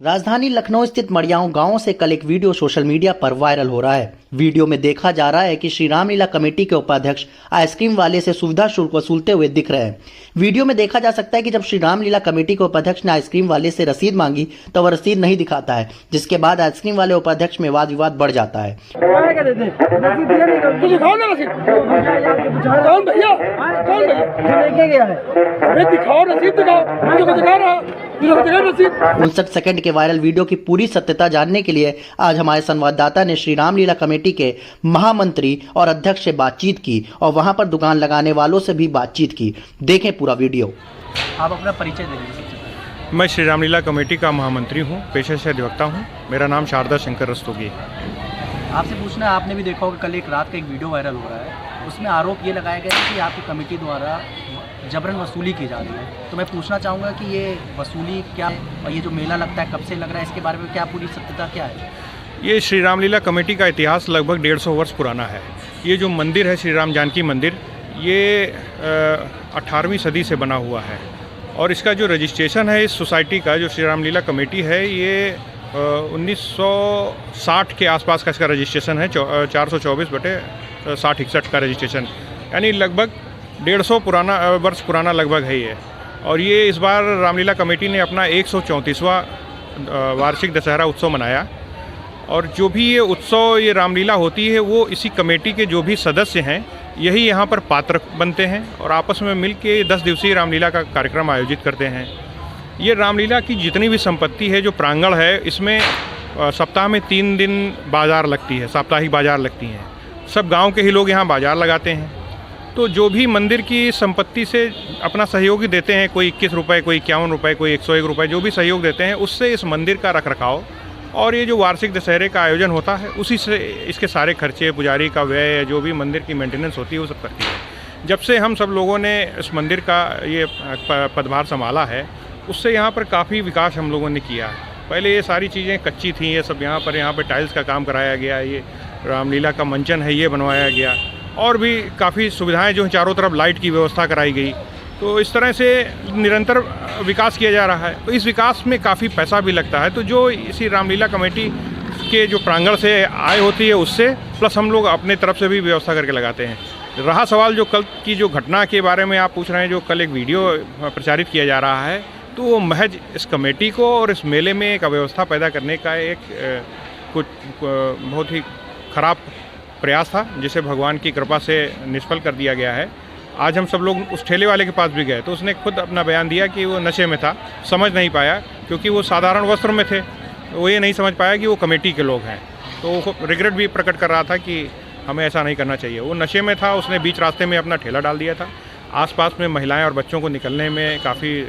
राजधानी लखनऊ स्थित मड़ियाओं गांव से कल एक वीडियो सोशल मीडिया पर वायरल हो रहा है। वीडियो में देखा जा रहा है कि श्री रामलीला कमेटी के उपाध्यक्ष आइसक्रीम वाले से सुविधा शुल्क वसूलते हुए दिख रहे हैं। वीडियो में देखा जा सकता है कि जब श्री रामलीला कमेटी के उपाध्यक्ष ने आइसक्रीम वाले से रसीद मांगी तो वह रसीद नहीं दिखाता है, जिसके बाद आइसक्रीम वाले उपाध्यक्ष में वाद विवाद बढ़ जाता है। उनसठ सेकंड के वायरल वीडियो की पूरी सत्यता जानने के लिए आज हमारे संवाददाता ने श्री रामलीला कमेटी के महामंत्री और अध्यक्ष से बातचीत की और वहां पर दुकान लगाने वालों से भी बातचीत की। देखें पूरा वीडियो। आप अपना परिचय दीजिए सबसे पहले। मैं श्री रामलीला कमेटी का महामंत्री हूं, पेशे से अधिवक्ता हूं। मेरा नाम शारदा शंकर रस्तोगी है। आपसे पूछना है, आपने भी देखा होगा कल एक रात का एक वीडियो वायरल हो रहा है, उसमें आरोप ये लगाया गया है कि आपकी कमेटी द्वारा जबरन वसूली की जा रही है। तो मैं पूछना चाहूँगा कि ये वसूली क्या है और ये जो मेला लगता है कब से लग रहा है, इसके बारे में क्या पूरी सत्यता क्या है? ये श्री रामलीला कमेटी का इतिहास लगभग 150 वर्ष पुराना है। ये जो मंदिर है श्री राम जानकी मंदिर, ये 18वीं सदी से बना हुआ है और इसका जो रजिस्ट्रेशन है इस सोसाइटी का, जो श्री रामलीला कमेटी है, ये 1960 के आसपास का इसका रजिस्ट्रेशन है। 424/6061 का रजिस्ट्रेशन, यानी लगभग 150 वर्ष पुराना लगभग है ये। और ये इस बार रामलीला कमेटी ने अपना 134वां वार्षिक दशहरा उत्सव मनाया। और जो भी ये उत्सव, ये रामलीला होती है, वो इसी कमेटी के जो भी सदस्य हैं यही यहाँ पर पात्र बनते हैं और आपस में मिल के 10 दिवसीय रामलीला का कार्यक्रम आयोजित करते हैं। ये रामलीला की जितनी भी संपत्ति है, जो प्रांगण है, इसमें सप्ताह में 3 दिन बाज़ार लगती है, साप्ताहिक बाज़ार लगती हैं। सब गांव के ही लोग यहाँ बाज़ार लगाते हैं। तो जो भी मंदिर की संपत्ति से अपना सहयोग देते हैं, कोई 21 रुपये, कोई 51 रुपये, कोई 101 रुपये, जो भी सहयोग देते हैं, उससे इस मंदिर का रखरखाव और ये जो वार्षिक दशहरे का आयोजन होता है, उसी से इसके सारे खर्चे, पुजारी का व्यय, जो भी मंदिर की मेंटेनेंस होती है, वो सब करती है। जब से हम सब लोगों ने इस मंदिर का ये पदभार संभाला है, उससे यहाँ पर काफ़ी विकास हम लोगों ने किया है। पहले ये सारी चीज़ें कच्ची थी, ये सब यहाँ पर टाइल्स का काम कराया गया, ये रामलीला का मंचन है ये बनवाया गया, और भी काफ़ी सुविधाएं जो चारों तरफ लाइट की व्यवस्था कराई गई। तो इस तरह से निरंतर विकास किया जा रहा है। तो इस विकास में काफ़ी पैसा भी लगता है। तो जो इसी रामलीला कमेटी के जो प्रांगण से आय होती है, उससे प्लस हम लोग अपने तरफ से भी व्यवस्था करके लगाते हैं। रहा सवाल जो कल की जो घटना के बारे में आप पूछ रहे हैं, जो कल एक वीडियो प्रचारित किया जा रहा है, तो वो महज इस कमेटी को और इस मेले में एक अव्यवस्था पैदा करने का एक कुछ बहुत ही खराब प्रयास था, जिसे भगवान की कृपा से निष्फल कर दिया गया है। आज हम सब लोग उस ठेले वाले के पास भी गए तो उसने खुद अपना बयान दिया कि वो नशे में था, समझ नहीं पाया, क्योंकि वो साधारण वस्त्र में थे, वो ये नहीं समझ पाया कि वो कमेटी के लोग हैं। तो वो रिग्रेट भी प्रकट कर रहा था कि हमें ऐसा नहीं करना चाहिए। वो नशे में था, उसने बीच रास्ते में अपना ठेला डाल दिया था। आसपास में महिलाएं और बच्चों को निकलने में काफ़ी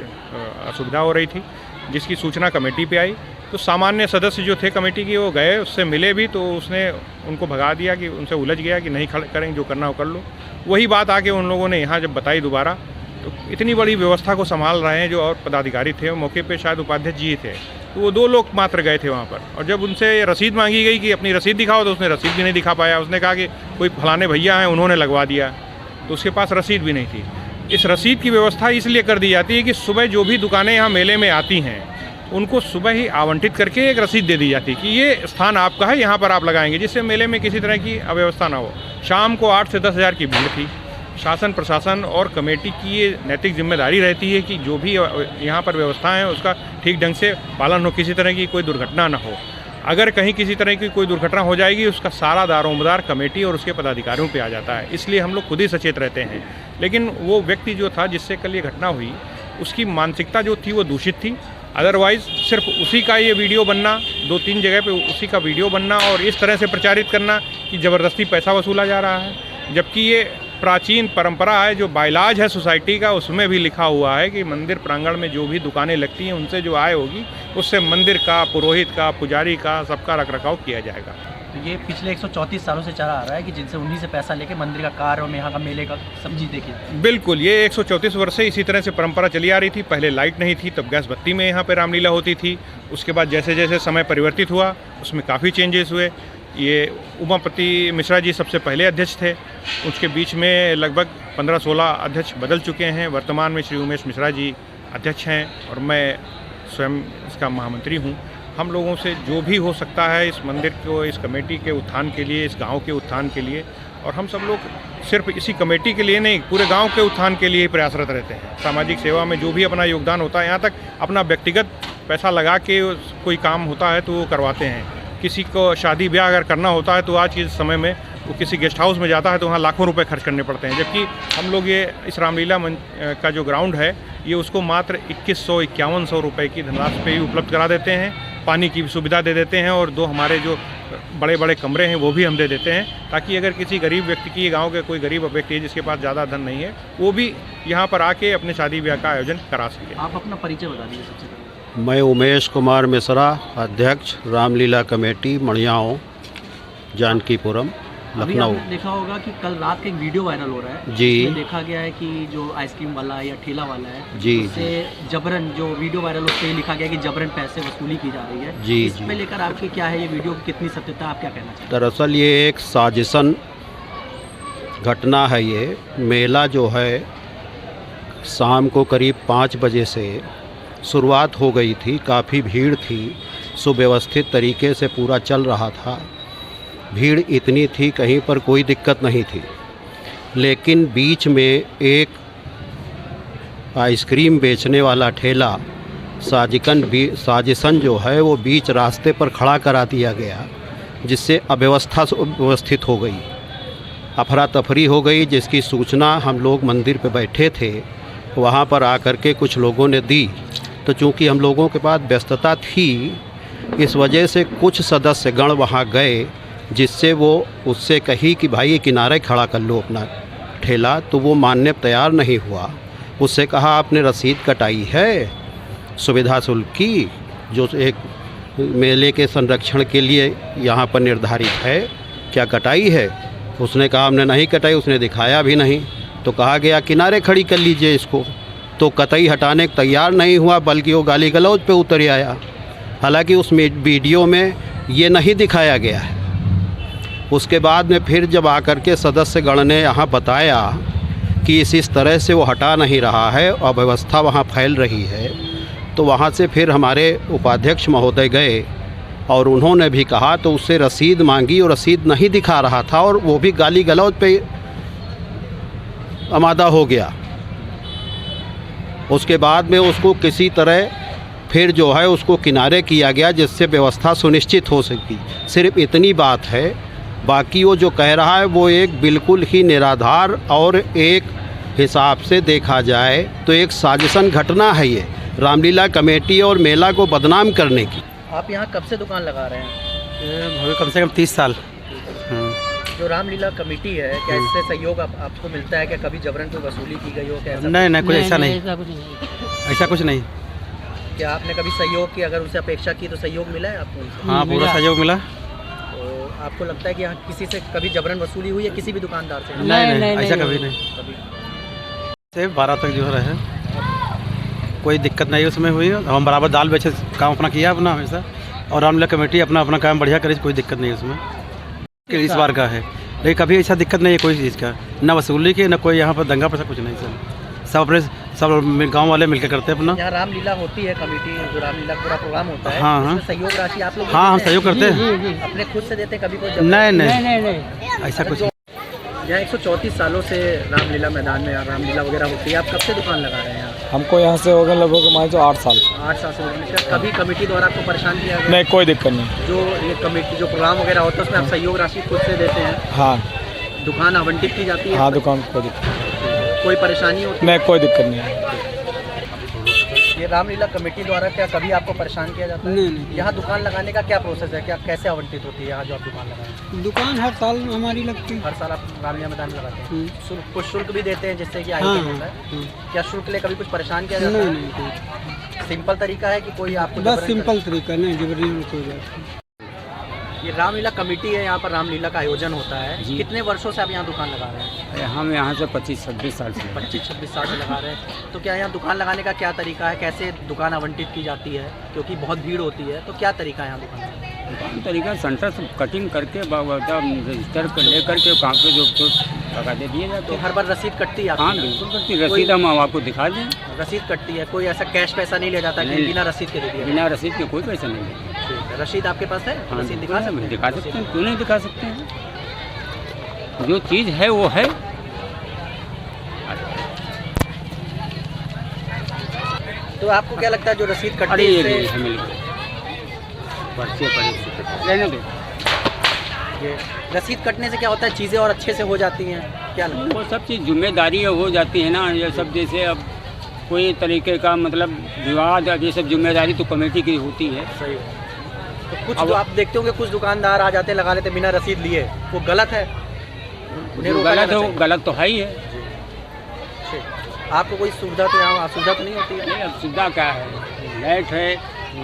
असुविधा हो रही थी, जिसकी सूचना कमेटी पे आई। तो सामान्य सदस्य जो थे कमेटी के, वो गए, उससे मिले भी, तो उसने उनको भगा दिया, कि उनसे उलझ गया कि नहीं करेंगे, जो करना हो कर लो। वही बात आके उन लोगों ने यहाँ जब बताई दोबारा, तो इतनी बड़ी व्यवस्था को संभाल रहे हैं जो और पदाधिकारी थे, मौके पे शायद उपाध्यक्ष जी थे, तो वो 2 लोग मात्र गए थे वहाँ पर। और जब उनसे रसीद मांगी गई कि अपनी रसीद दिखाओ, तो उसने रसीद भी नहीं दिखा पाया। उसने कहा कि कोई फलाने भैया हैं, उन्होंने लगवा दिया, तो उसके पास रसीद भी नहीं थी। इस रसीद की व्यवस्था इसलिए कर दी जाती है कि सुबह जो भी दुकानें यहाँ मेले में आती हैं, उनको सुबह ही आवंटित करके एक रसीद दे दी जाती है कि ये स्थान आपका है, यहाँ पर आप लगाएंगे, जिससे मेले में किसी तरह की अव्यवस्था ना हो। शाम को 8 से 10 हज़ार की भीड़ थी। शासन, प्रशासन और कमेटी की ये नैतिक जिम्मेदारी रहती है कि जो भी यहाँ पर व्यवस्था है उसका ठीक ढंग से पालन हो, किसी तरह की कोई दुर्घटना ना हो। अगर कहीं किसी तरह की कोई दुर्घटना हो जाएगी, उसका सारा दारोमदार कमेटी और उसके पदाधिकारियों पे आ जाता है। इसलिए हम लोग खुद ही सचेत रहते हैं। लेकिन वो व्यक्ति जो था, जिससे कल ये घटना हुई, उसकी मानसिकता जो थी वो दूषित थी। अदरवाइज़ सिर्फ उसी का ये वीडियो बनना, 2-3 जगह पे उसी का वीडियो बनना और इस तरह से प्रचारित करना कि ज़बरदस्ती पैसा वसूला जा रहा है, जबकि ये प्राचीन परंपरा है, जो बाइलाज है सोसाइटी का, उसमें भी लिखा हुआ है कि मंदिर प्रांगण में जो भी दुकानें लगती हैं, उनसे जो आय होगी, उससे मंदिर का, पुरोहित का, पुजारी का, सबका रखरखाव किया जाएगा। तो ये पिछले 134 सालों से चला आ रहा है कि जिनसे उन्हीं से पैसा लेके मंदिर का कार्य और यहाँ का मेले का सब्जी देखिए। बिल्कुल, ये 134 वर्ष से इसी तरह से परंपरा चली आ रही थी। पहले लाइट नहीं थी, तब गैस बत्ती में यहाँ पे रामलीला होती थी। उसके बाद जैसे जैसे समय परिवर्तित हुआ, उसमें काफ़ी चेंजेस हुए। ये उमापति मिश्रा जी सबसे पहले अध्यक्ष थे, उसके बीच में लगभग 15-16 अध्यक्ष बदल चुके हैं। वर्तमान में श्री उमेश मिश्रा जी अध्यक्ष हैं और मैं स्वयं इसका महामंत्री हूँ। हम लोगों से जो भी हो सकता है इस मंदिर को, इस कमेटी के उत्थान के लिए, इस गांव के उत्थान के लिए, और हम सब लोग सिर्फ इसी कमेटी के लिए नहीं, पूरे गांव के उत्थान के लिए ही प्रयासरत रहते हैं। सामाजिक सेवा में जो भी अपना योगदान होता है, यहाँ तक अपना व्यक्तिगत पैसा लगा के कोई काम होता है तो वो करवाते हैं। किसी को शादी ब्याह अगर करना होता है तो आज के समय में वो किसी गेस्ट हाउस में जाता है तो वहाँ लाखों रुपए खर्च करने पड़ते हैं, जबकि हम लोग ये इस रामलीला का जो ग्राउंड है ये उसको मात्र 2100-5100 रुपये की धनराशि पे ही उपलब्ध करा देते हैं। पानी की भी सुविधा दे देते हैं और 2 हमारे जो बड़े बड़े कमरे हैं वो भी हम दे देते हैं, ताकि अगर किसी गरीब व्यक्ति की, गांव के कोई गरीब व्यक्ति है जिसके पास ज़्यादा धन नहीं है, वो भी यहाँ पर आके अपने शादी ब्याह का आयोजन करा सके। आप अपना परिचय बता दीजिए सबसे पहले। मैं उमेश कुमार मिश्रा, अध्यक्ष रामलीला कमेटी मणियाओं, जानकीपुरम, अभी लखनऊ। आपने देखा होगा कि कल रात का एक वीडियो वायरल हो रहा है जी। उसमें देखा गया है कि जो आइसक्रीम वाला है या ठेला वाला है जी, उससे जबरन, जो वीडियो वायरल उस पर लिखा गया कि जबरन पैसे वसूली की जा रही है। जी, इसमें लेकर आपकी क्या है, ये वीडियो की कितनी सत्यता, आप क्या कहना चाहते हैं? दरअसल ये एक साजिशन घटना है। ये मेला जो है शाम को करीब 5 बजे से शुरुआत हो गई थी। काफ़ी भीड़ थी, सुव्यवस्थित तरीके से पूरा चल रहा था। भीड़ इतनी थी, कहीं पर कोई दिक्कत नहीं थी, लेकिन बीच में एक आइसक्रीम बेचने वाला ठेला साजिशन जो है वो बीच रास्ते पर खड़ा करा दिया गया, जिससे अव्यवस्थित हो गई, अफरा तफरी हो गई, जिसकी सूचना हम लोग मंदिर पे बैठे थे वहाँ पर आकर के कुछ लोगों ने दी। तो चूँकि हम लोगों के पास व्यस्तता थी, इस वजह से कुछ सदस्यगण वहाँ गए, जिससे वो उससे कही कि भाई ये किनारे खड़ा कर लो अपना ठेला, तो वो मानने तैयार नहीं हुआ। उससे कहा आपने रसीद कटाई है सुविधा शुल्क की, जो एक मेले के संरक्षण के लिए यहाँ पर निर्धारित है, क्या कटाई है? उसने कहा हमने नहीं कटाई, उसने दिखाया भी नहीं। तो कहा गया किनारे खड़ी कर लीजिए इसको, तो कतई हटाने को तैयार नहीं हुआ, बल्कि वो गाली गलौज पे उतर आया। हालांकि उस वीडियो में ये नहीं दिखाया गया है। उसके बाद में फिर जब आकर के सदस्यगण ने यहाँ बताया कि इस तरह से वो हटा नहीं रहा है, अव्यवस्था वहाँ फैल रही है, तो वहाँ से फिर हमारे उपाध्यक्ष महोदय गए और उन्होंने भी कहा, तो उससे रसीद मांगी और रसीद नहीं दिखा रहा था और वो भी गाली गलौज पे आमादा हो गया। उसके बाद में उसको किसी तरह फिर जो है उसको किनारे किया गया, जिससे व्यवस्था सुनिश्चित हो सकी। सिर्फ इतनी बात है, बाकी वो जो कह रहा है वो एक बिल्कुल ही निराधार और एक हिसाब से देखा जाए तो एक साजिशन घटना है ये, रामलीला कमेटी और मेला को बदनाम करने की। आप यहाँ कब से दुकान लगा रहे हैं? ये कम से कम 30 साल। जो रामलीला कमेटी है, क्या इससे सहयोग आपको मिलता है? क्या कभी जबरन कोई वसूली की गई हो? क्या ऐसा नहीं, कुछ ऐसा नहीं, ऐसा कुछ नहीं। क्या आपने कभी सहयोग की, अगर उनसे अपेक्षा की तो सहयोग मिला है आपको उनसे? हाँ, पूरा सहयोग मिला। तो आपको लगता है कि यहाँ किसी से कभी जबरन वसूली हुई है, किसी भी दुकानदार से? नहीं, ऐसा कभी नहीं। कभी से 12 तक जो है कोई दिक्कत नहीं उसमें हुई। हम बराबर दाल बेचे काम अपना किया अपना हमेशा, और रामलीला कमेटी अपना काम बढ़िया करे, कोई दिक्कत नहीं उसमें। इस बार का है, लेकिन कभी ऐसा दिक्कत नहीं है कोई चीज़ का, ना वसूली की, ना कोई यहाँ पर दंगा पैसा, कुछ नहीं। सब अपने सब गांव वाले मिलकर करते हैं अपना। यहाँ रामलीला होती है, कमेटी जो रामलीला पूरा प्रोग्राम होता है, हाँ, उसमें सहयोग राशि आप लोग हाँ, हम सहयोग करते हैं। अपने खुद से देते हैं? कभी कोई नहीं, ऐसा कुछ। यहाँ 134 सालों से रामलीला मैदान में रामलीला वगैरह होती है। आप कब से दुकान लगा रहे हैं यहाँ? हमको यहाँ से होगा लगभग मान 8 साल। 8 साल से। कभी कमेटी द्वारा आपको परेशान किया गया? नहीं, कोई दिक्कत नहीं। जो ये कमेटी जो प्रोग्राम वगैरह होता है उसमें आप सहयोग राशि खुद से देते हैं? हाँ। दुकान आवंटित की जाती है? हाँ, दुकान कोई दिक्कत कोई परेशानी होती है? नहीं, कोई दिक्कत नहीं है। ये रामलीला कमेटी द्वारा क्या कभी आपको परेशान किया जाता है? नहीं। यहाँ दुकान लगाने का क्या प्रोसेस है, क्या कैसे आवंटित होती है यहाँ जो आप दुकान लगाएं? दुकान हर साल हमारी लगती है। हर साल आप रामलीला मैदान में लगाते हैं? कुछ शुल्क भी देते हैं जिससे कि आयोजन होता है? क्या शुल्क ले कभी कुछ परेशान किया जाता है? नहीं, सिंपल तरीका है कि कोई आपको बस सिंपल तरीका, नहीं जबरदस्ती में कोई बात नहीं। ये रामलीला कमेटी है, यहाँ पर रामलीला का आयोजन होता है। कितने वर्षों से आप यहाँ दुकान लगा रहे हैं? हम यहाँ से 25-26 साल से 25-26 साल से लगा रहे हैं। तो क्या यहाँ दुकान लगाने का क्या तरीका है, कैसे दुकान आवंटित की जाती है? क्योंकि बहुत भीड़ होती है, तो क्या तरीका है यहाँ दुकान? तरीका सेंटर से कटिंग करके रजिस्टर लेकर के वहाँ पे जो लगा दे दिए जाते तो हैं। हर बार रसीद कटती है? हाँ, बिल्कुल कटती है। रसीद हम आपको दिखा दें। रसीद कटती है, कोई ऐसा कैश पैसा नहीं लिया जाता कि बिना रसीद के दे दिया? बिना रसीद के कोई पैसा नहीं देते। रसीद आपके पास है? हाँ, रसीद दिखा सकते हैं? दिखा सकते हैं, क्यों नहीं दिखा सकते हैं? जो चीज़ है वो है। तो आपको क्या लगता है जो रसीद अरे कटती ये है है मिल गई पर्चे पर रहने दो। ये रसीद कटने से क्या होता है, चीज़ें और अच्छे से हो जाती हैं, क्या लगता है? वो सब चीज़ जिम्मेदारी हो जाती है ना, ये सब जैसे अब कोई तरीके का मतलब विवाद, अब ये सब जिम्मेदारी तो कमेटी की होती है। सही है। तो कुछ जो आप देखते होंगे कुछ दुकानदार आ जाते हैं लगा लेते बिना रसीद लिए, वो गलत है, उन्हें जो रोका गलत जाना है वो चाहिए। गलत तो है ही है। ठीक। आपको कोई सुविधा तो यहाँ असुविधा तो नहीं होती है? नहीं, अब सुविधा क्या है, लाइट है,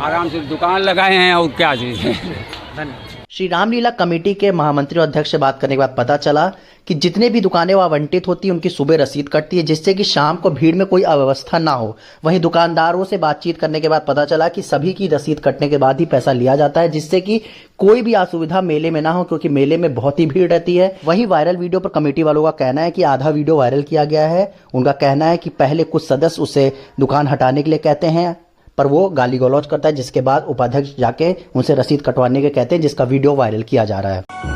आराम से दुकान लगाए हैं और क्या चीज़ है। धन्यवाद। श्री रामलीला कमेटी के महामंत्री और अध्यक्ष से बात करने के बाद पता चला कि जितने भी दुकानें वो आवंटित होती हैं उनकी सुबह रसीद कटती है, जिससे कि शाम को भीड़ में कोई अव्यवस्था ना हो। वहीं दुकानदारों से बातचीत करने के बाद पता चला कि सभी की रसीद कटने के बाद ही पैसा लिया जाता है, जिससे कि कोई भी असुविधा मेले में ना हो, क्योंकि मेले में बहुत ही भीड़ रहती है। वहीं वायरल वीडियो पर कमेटी वालों का कहना है कि आधा वीडियो वायरल किया गया है। उनका कहना है कि पहले कुछ सदस्य उसे दुकान हटाने के लिए कहते हैं, पर वो गाली गलौज करता है, जिसके बाद उपाध्यक्ष जाके उनसे रसीद कटवाने के कहते हैं, जिसका वीडियो वायरल किया जा रहा है।